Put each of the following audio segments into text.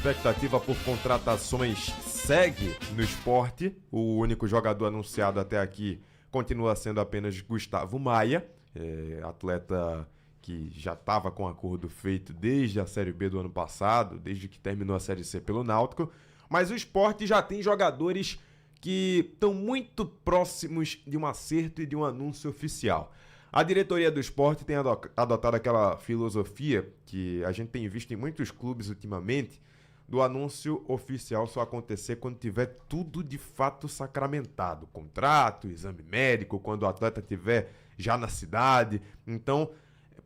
expectativa por contratações segue no Sport. O único jogador anunciado até aqui continua sendo apenas Gustavo Maia, atleta que já estava com acordo feito desde a Série B do ano passado, desde que terminou a Série C pelo Náutico. Mas o Sport já tem jogadores que estão muito próximos de um acerto e de um anúncio oficial. A diretoria do Sport tem adotado aquela filosofia que a gente tem visto em muitos clubes ultimamente, do anúncio oficial só acontecer quando tiver tudo de fato sacramentado. Contrato, exame médico, quando o atleta estiver já na cidade. Então,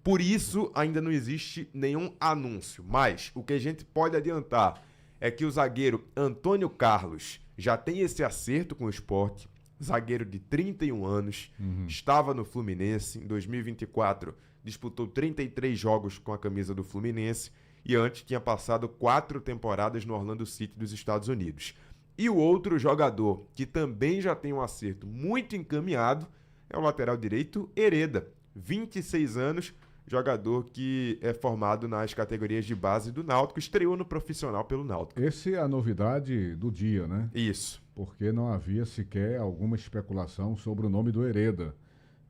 por isso ainda não existe nenhum anúncio. Mas o que a gente pode adiantar é que o zagueiro Antônio Carlos já tem esse acerto com o Sport. Zagueiro de 31 anos, estava no Fluminense. Em 2024, disputou 33 jogos com a camisa do Fluminense e antes tinha passado 4 temporadas no Orlando City dos Estados Unidos. E o outro jogador que também já tem um acerto muito encaminhado é o lateral direito Hereda, 26 anos, jogador que é formado nas categorias de base do Náutico, estreou no profissional pelo Náutico. Essa é a novidade do dia, né? Isso. Porque não havia sequer alguma especulação sobre o nome do Hereda.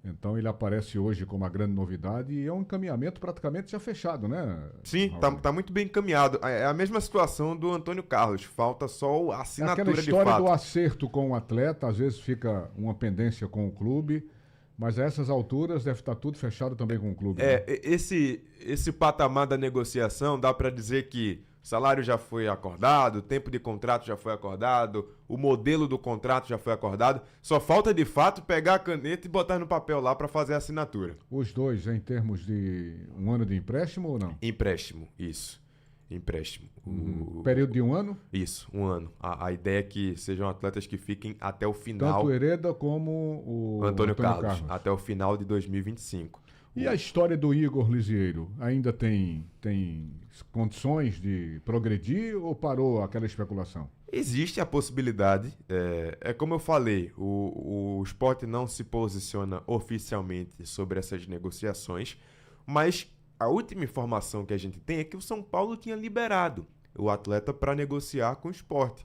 Então ele aparece hoje como uma grande novidade e é um encaminhamento praticamente já fechado, né? Sim, tá muito bem encaminhado. É a mesma situação do Antônio Carlos, falta só a assinatura de fato. Aquela história do acerto com o atleta, às vezes fica uma pendência com o clube, mas a essas alturas deve estar tudo fechado também com o clube. Né? Esse patamar da negociação dá para dizer que o salário já foi acordado, o tempo de contrato já foi acordado, o modelo do contrato já foi acordado. Só falta, de fato, pegar a caneta e botar no papel lá para fazer a assinatura. Os dois, em termos de um ano de empréstimo ou não? Empréstimo, isso. Empréstimo. Período de um ano? Isso, um ano. A ideia é que sejam atletas que fiquem até o final. Tanto o Hereda como o Antônio Carlos, até o final de 2025. E a história do Igor Lisieiro? Ainda tem condições de progredir ou parou aquela especulação? Existe a possibilidade. É como eu falei, o Sport não se posiciona oficialmente sobre essas negociações, mas a última informação que a gente tem é que o São Paulo tinha liberado o atleta para negociar com o Sport.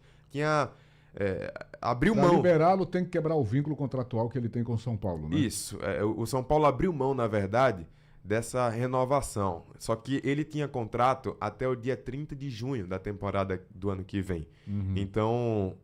Abriu mão. Para liberá-lo tem que quebrar o vínculo contratual que ele tem com o São Paulo, né? Isso. O São Paulo abriu mão, na verdade, dessa renovação. Só que ele tinha contrato até o dia 30 de junho da temporada do ano que vem. Então,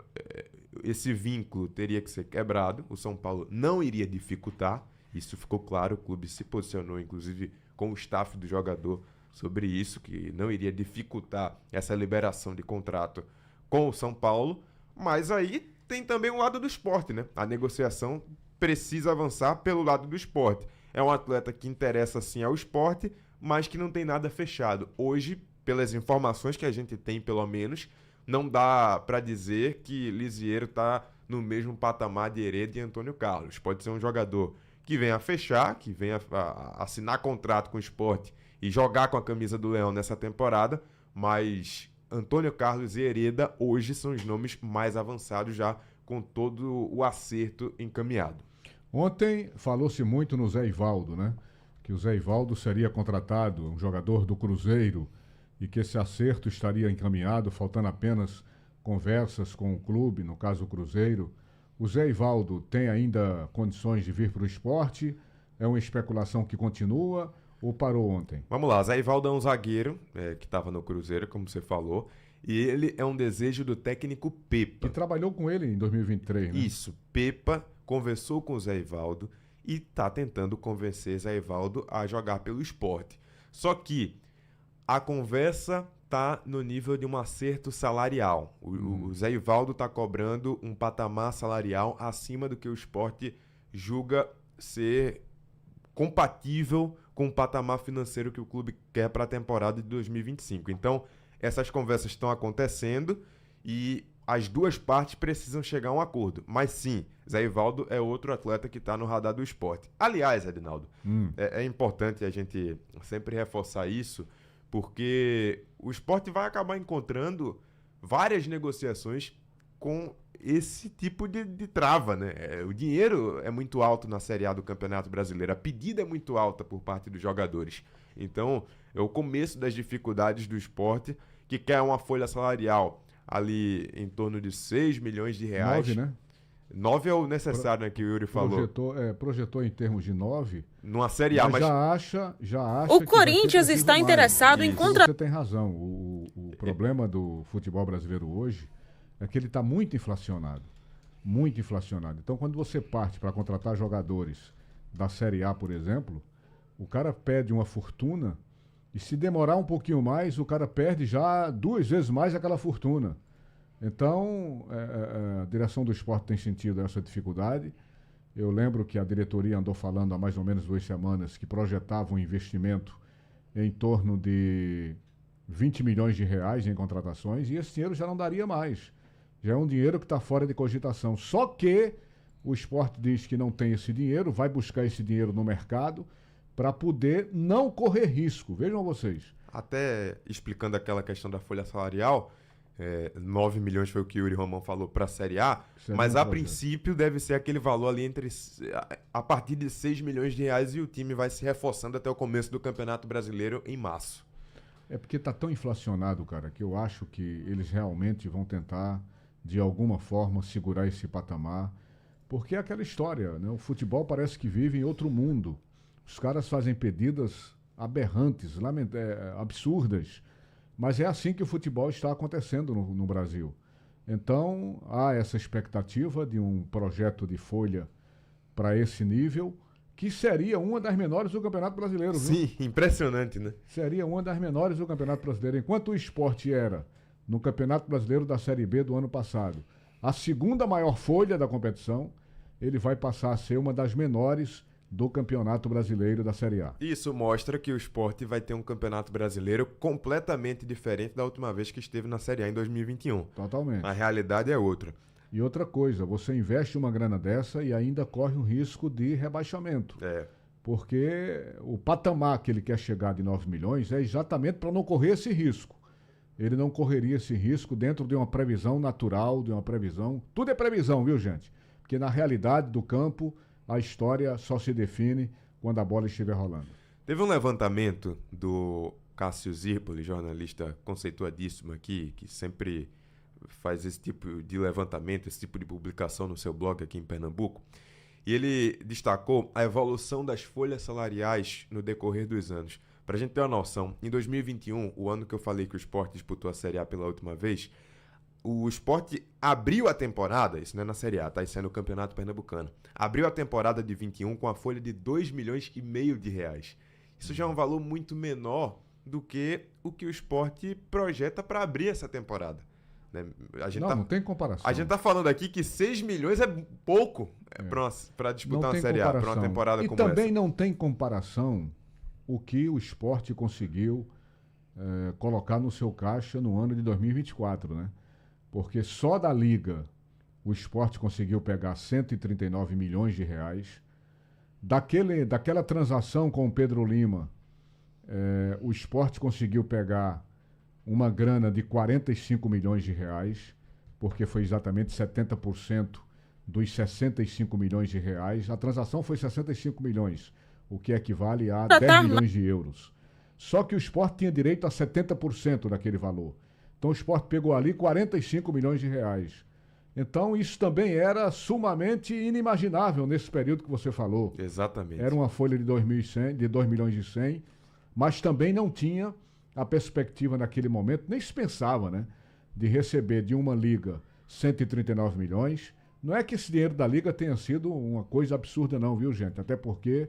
esse vínculo teria que ser quebrado. O São Paulo não iria dificultar. Isso ficou claro. O clube se posicionou, inclusive, com o staff do jogador sobre isso, que não iria dificultar essa liberação de contrato com o São Paulo. Mas aí tem também o lado do Sport, né? A negociação precisa avançar pelo lado do Sport. É um atleta que interessa sim ao Sport, mas que não tem nada fechado. Hoje, pelas informações que a gente tem, pelo menos, não dá para dizer que Lisieiro está no mesmo patamar de Hereda e Antônio Carlos. Pode ser um jogador que venha a fechar, que venha a assinar contrato com o Sport e jogar com a camisa do Leão nessa temporada, mas Antônio Carlos e Hereda hoje são os nomes mais avançados, já com todo o acerto encaminhado. Ontem falou-se muito no Zé Ivaldo, né? Que o Zé Ivaldo seria contratado, um jogador do Cruzeiro, e que esse acerto estaria encaminhado, faltando apenas conversas com o clube, no caso o Cruzeiro. O Zé Ivaldo tem ainda condições de vir para o esporte? É uma especulação que continua ou parou ontem? Vamos lá, Zé Ivaldo é um zagueiro que estava no Cruzeiro, como você falou, e ele é um desejo do técnico Pepa. Que trabalhou com ele em 2023, né? Isso, Pepa conversou com o Zé Ivaldo e está tentando convencer Zé Ivaldo a jogar pelo Sport. Só que a conversa está no nível de um acerto salarial. O Zé Ivaldo está cobrando um patamar salarial acima do que o Sport julga ser compatível com o patamar financeiro que o clube quer para a temporada de 2025. Então, essas conversas estão acontecendo e as duas partes precisam chegar a um acordo. Mas sim, Zé Ivaldo é outro atleta que está no radar do Sport. Aliás, Edinaldo, é importante a gente sempre reforçar isso, porque o Sport vai acabar encontrando várias negociações com esse tipo de trava, né? O dinheiro é muito alto na Série A do Campeonato Brasileiro, a pedida é muito alta por parte dos jogadores. Então, é o começo das dificuldades do Sport, que quer uma folha salarial ali em torno de 6 milhões de reais. 9, né? 9 é o necessário, né, que o Yuri falou. Projetou em termos de 9. Numa Série A, mas já acha o que Corinthians está interessado em contratar. Você tem razão. O problema do futebol brasileiro hoje é que ele está muito inflacionado. Muito inflacionado. Então, quando você parte para contratar jogadores da Série A, por exemplo, o cara pede uma fortuna e se demorar um pouquinho mais, o cara perde já 2 vezes mais aquela fortuna. Então, a direção do esporte tem sentido essa dificuldade. Eu lembro que a diretoria andou falando há mais ou menos 2 semanas que projetava um investimento em torno de 20 milhões de reais em contratações e esse dinheiro já não daria mais. Já é um dinheiro que está fora de cogitação. Só que o esporte diz que não tem esse dinheiro, vai buscar esse dinheiro no mercado para poder não correr risco. Vejam vocês. Até explicando aquela questão da folha salarial, 9 milhões foi o que o Yuri Romão falou para a Série A, mas a princípio deve ser aquele valor ali a partir de 6 milhões de reais e o time vai se reforçando até o começo do Campeonato Brasileiro em março. É porque está tão inflacionado, cara, que eu acho que eles realmente vão tentar, de alguma forma, segurar esse patamar, porque é aquela história, né? O futebol parece que vive em outro mundo. Os caras fazem pedidas aberrantes, absurdas. Mas é assim que o futebol está acontecendo no Brasil. Então, há essa expectativa de um projeto de folha para esse nível, que seria uma das menores do Campeonato Brasileiro. Sim, viu? impressionante, né? Seria uma das menores do Campeonato Brasileiro. Enquanto o esporte era, no Campeonato Brasileiro da Série B do ano passado, a segunda maior folha da competição, ele vai passar a ser uma das menores do Campeonato Brasileiro da Série A. Isso mostra que o esporte vai ter um Campeonato Brasileiro completamente diferente da última vez que esteve na Série A em 2021. Totalmente. A realidade é outra. E outra coisa, você investe uma grana dessa e ainda corre um risco de rebaixamento. Porque o patamar que ele quer chegar de 9 milhões é exatamente para não correr esse risco. Ele não correria esse risco dentro de uma previsão natural, de uma previsão... Tudo é previsão, viu, gente? Porque na realidade do campo, a história só se define quando a bola estiver rolando. Teve um levantamento do Cássio Zirpoli, jornalista conceituadíssimo aqui, que sempre faz esse tipo de levantamento, esse tipo de publicação no seu blog aqui em Pernambuco. E ele destacou a evolução das folhas salariais no decorrer dos anos. Para a gente ter uma noção, em 2021, o ano que eu falei que o Sport disputou a Série A pela última vez, o Sport abriu a temporada, isso não é na Série A, tá? Isso é no Campeonato Pernambucano. Abriu a temporada de 21 com a folha de 2 milhões e meio de reais. Isso já é um valor muito menor do que o Sport projeta para abrir essa temporada. Né? Não tem comparação. A gente tá falando aqui que 6 milhões é pouco para disputar uma Série A, para uma temporada como essa. E também não tem comparação o que o Sport conseguiu colocar no seu caixa no ano de 2024, né? Porque só da Liga o Sport conseguiu pegar 139 milhões de reais. Daquela transação com o Pedro Lima, o Sport conseguiu pegar uma grana de 45 milhões de reais, porque foi exatamente 70% dos 65 milhões de reais. A transação foi 65 milhões, o que equivale a 10 milhões de euros. Só que o Sport tinha direito a 70% daquele valor. Então o Sport pegou ali 45 milhões de reais. Então isso também era sumamente inimaginável nesse período que você falou. Exatamente. Era uma folha de 2 milhões e 100, mas também não tinha a perspectiva naquele momento, nem se pensava, né? De receber de uma liga 139 milhões. Não é que esse dinheiro da liga tenha sido uma coisa absurda não, viu, gente? Até porque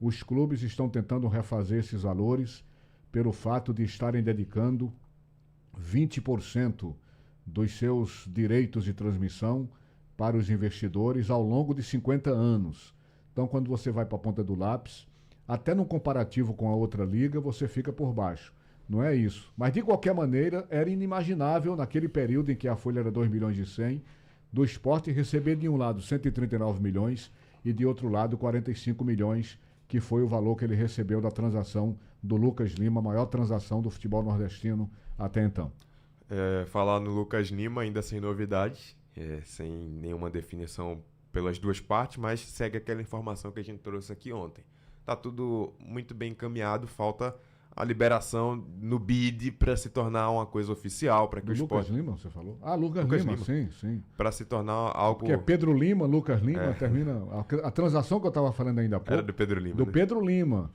os clubes estão tentando refazer esses valores pelo fato de estarem dedicando 20% dos seus direitos de transmissão para os investidores ao longo de 50 anos. Então, quando você vai para a ponta do lápis, até no comparativo com a outra liga, você fica por baixo. Não é isso. Mas, de qualquer maneira, era inimaginável, naquele período em que a folha era 2 milhões e 100, do Sport receber de um lado 139 milhões e de outro lado 45 milhões, que foi o valor que ele recebeu da transação do Lucas Lima, a maior transação do futebol nordestino até então. Falar no Lucas Lima ainda sem novidades, sem nenhuma definição pelas duas partes, mas segue aquela informação que a gente trouxe aqui ontem. Tá tudo muito bem encaminhado, falta a liberação no bid para se tornar uma coisa oficial, para que Do o Lucas esporte... Lima, você falou? Ah, Lucas Lima, sim. Para se tornar algo... Porque é Pedro Lima, Lucas Lima, termina... A transação que eu estava falando ainda há pouco... Era do Pedro Lima, Do né? Pedro Lima.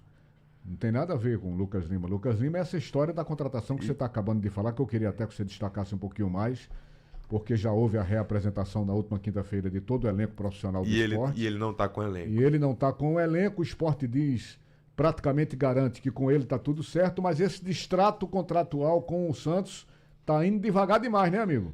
Não tem nada a ver com o Lucas Lima. Lucas Lima é essa história da contratação que você está acabando de falar, que eu queria até que você destacasse um pouquinho mais, porque já houve a reapresentação na última quinta-feira de todo o elenco profissional do esporte. E ele não está com elenco. E ele não está com o elenco. O esporte diz, praticamente garante que com ele está tudo certo, mas esse distrato contratual com o Santos está indo devagar demais, né, amigo?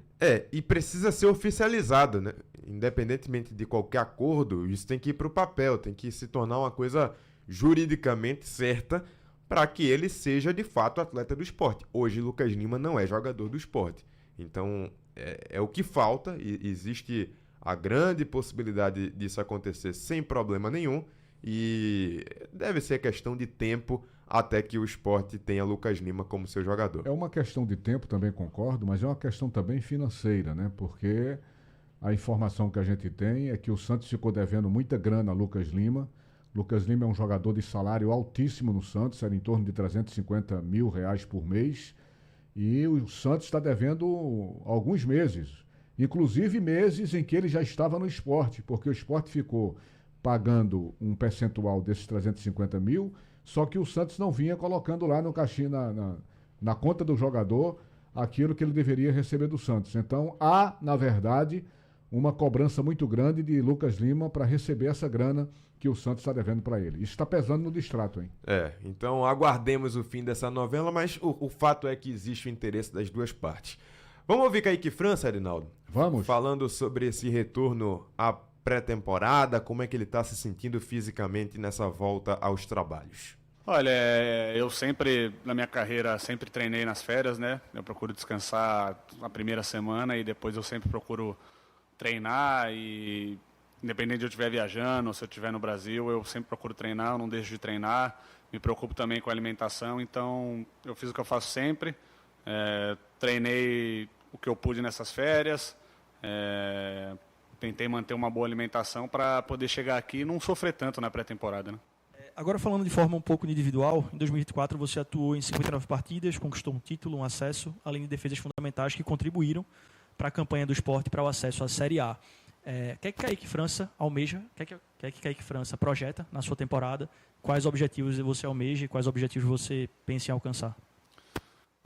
E precisa ser oficializado, né? Independentemente de qualquer acordo, isso tem que ir para o papel, tem que se tornar uma coisa juridicamente certa para que ele seja de fato atleta do esporte. Hoje, Lucas Lima não é jogador do esporte. Então, é o que falta, e existe a grande possibilidade disso acontecer sem problema nenhum, e deve ser questão de tempo até que o esporte tenha Lucas Lima como seu jogador. É uma questão de tempo, também concordo, mas é uma questão também financeira, né? Porque a informação que a gente tem é que o Santos ficou devendo muita grana a Lucas Lima. Lucas Lima é um jogador de salário altíssimo no Santos, era em torno de R$350 mil por mês. E o Santos está devendo alguns meses, inclusive meses em que ele já estava no esporte, porque o esporte ficou pagando um percentual desses 350 mil, só que o Santos não vinha colocando lá no caixinha, na conta do jogador, aquilo que ele deveria receber do Santos. Então há, na verdade, uma cobrança muito grande de Lucas Lima para receber essa grana que o Santos está devendo para ele. Isso está pesando no distrato, hein? Então aguardemos o fim dessa novela, mas o fato é que existe o interesse das duas partes. Vamos ouvir Kaique França, Arinaldo? Vamos. Falando sobre esse retorno à pré-temporada, como é que ele está se sentindo fisicamente nessa volta aos trabalhos. Olha, eu sempre, na minha carreira, sempre treinei nas férias, né? Eu procuro descansar a primeira semana e depois eu sempre procuro treinar e... Independente de eu estiver viajando ou se eu estiver no Brasil, eu sempre procuro treinar, eu não deixo de treinar. Me preocupo também com a alimentação, então eu fiz o que eu faço sempre. Treinei o que eu pude nessas férias. Tentei manter uma boa alimentação para poder chegar aqui e não sofrer tanto na pré-temporada, né? Agora falando de forma um pouco individual, em 2024 você atuou em 59 partidas, conquistou um título, um acesso, além de defesas fundamentais que contribuíram para a campanha do esporte para o acesso à Série A. O que é que Kaique França almeja? O que é que Kaique França projeta na sua temporada? Quais objetivos você almeja e quais objetivos você pensa em alcançar?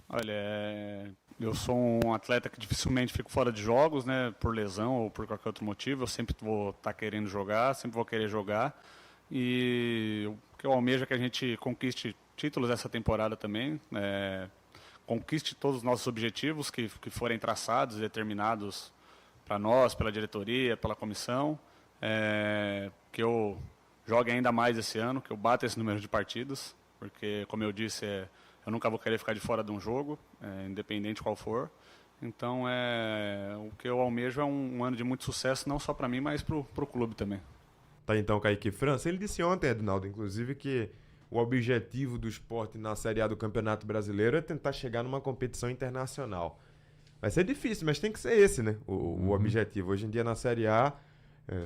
Olha, eu sou um atleta que dificilmente fico fora de jogos, né? Por lesão ou por qualquer outro motivo. Eu sempre vou estar querendo jogar, sempre vou querer jogar. E o que eu almejo é que a gente conquiste títulos essa temporada também. Conquiste todos os nossos objetivos que forem traçados e determinados para nós, pela diretoria, pela comissão, que eu jogue ainda mais esse ano, que eu bata esse número de partidas, porque, como eu disse, eu nunca vou querer ficar de fora de um jogo, independente qual for. Então, o que eu almejo é um ano de muito sucesso, não só para mim, mas para o clube também. Tá, então, Kaique França. Ele disse ontem, Edinaldo, inclusive, que o objetivo do esporte na Série A do Campeonato Brasileiro é tentar chegar numa competição internacional. Vai ser difícil, mas tem que ser esse, né? O objetivo. Hoje em dia, na Série A,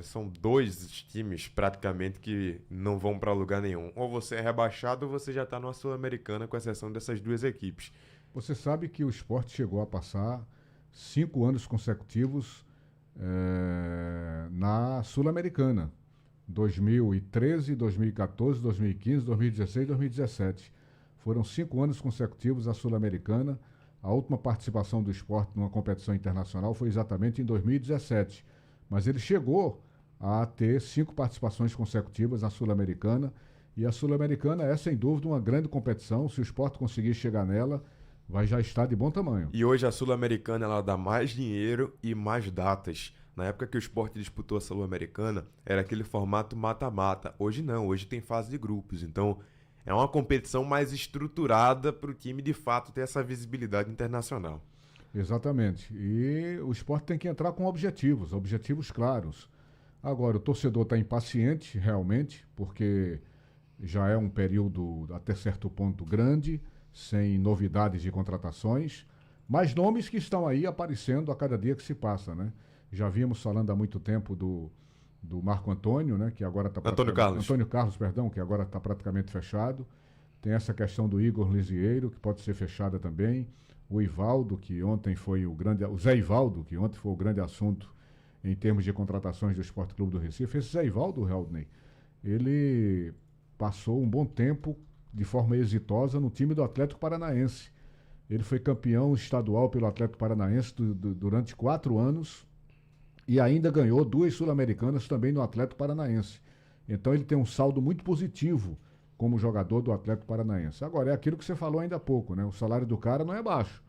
são dois times, praticamente, que não vão para lugar nenhum. Ou você é rebaixado ou você já está numa Sul-Americana, com exceção dessas duas equipes. Você sabe que o esporte chegou a passar 5 anos consecutivos na Sul-Americana. 2013, 2014, 2015, 2016 e 2017. Foram 5 anos consecutivos a Sul-Americana. A última participação do esporte numa competição internacional foi exatamente em 2017. Mas ele chegou a ter 5 participações consecutivas na Sul-Americana. E a Sul-Americana é, sem dúvida, uma grande competição. Se o esporte conseguir chegar nela, vai já estar de bom tamanho. E hoje a Sul-Americana ela dá mais dinheiro e mais datas. Na época que o esporte disputou a Sul-Americana, era aquele formato mata-mata. Hoje não, hoje tem fase de grupos. Então, é uma competição mais estruturada para o time, de fato, ter essa visibilidade internacional. Exatamente. E o esporte tem que entrar com objetivos claros. Agora, o torcedor está impaciente, realmente, porque já é um período, até certo ponto, grande, sem novidades de contratações, mas nomes que estão aí aparecendo a cada dia que se passa, né? Já vimos falando há muito tempo do Marco Antônio, né? Que agora está Antônio Carlos, perdão, que agora está praticamente fechado. Tem essa questão do Igor Lisieiro, que pode ser fechada também. O Ivaldo, que ontem foi o Zé Ivaldo, que ontem foi o grande assunto em termos de contratações do Esporte Clube do Recife. Esse Zé Ivaldo, Haldney, ele passou um bom tempo de forma exitosa no time do Atlético Paranaense. Ele foi campeão estadual pelo Atlético Paranaense durante 4 anos e ainda ganhou 2 Sul-Americanas também no Atlético Paranaense. Então ele tem um saldo muito positivo como jogador do Atlético Paranaense. Agora, é aquilo que você falou ainda há pouco, né? O salário do cara não é baixo.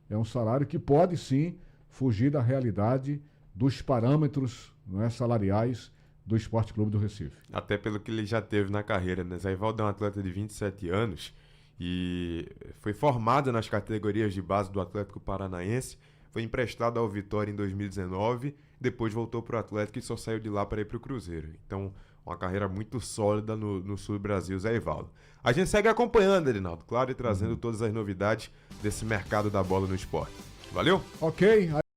É um salário que pode sim fugir da realidade dos parâmetros, não é, salariais do Esporte Clube do Recife. Até pelo que ele já teve na carreira, né? Zé Ivaldo é um atleta de 27 anos e foi formado nas categorias de base do Atlético Paranaense, foi emprestado ao Vitória em 2019, depois voltou para o Atlético e só saiu de lá para ir para o Cruzeiro. Então, uma carreira muito sólida no sul do Brasil, Zé Ivaldo. A gente segue acompanhando, Edinaldo, claro, e trazendo todas as novidades desse mercado da bola no esporte. Valeu? Ok.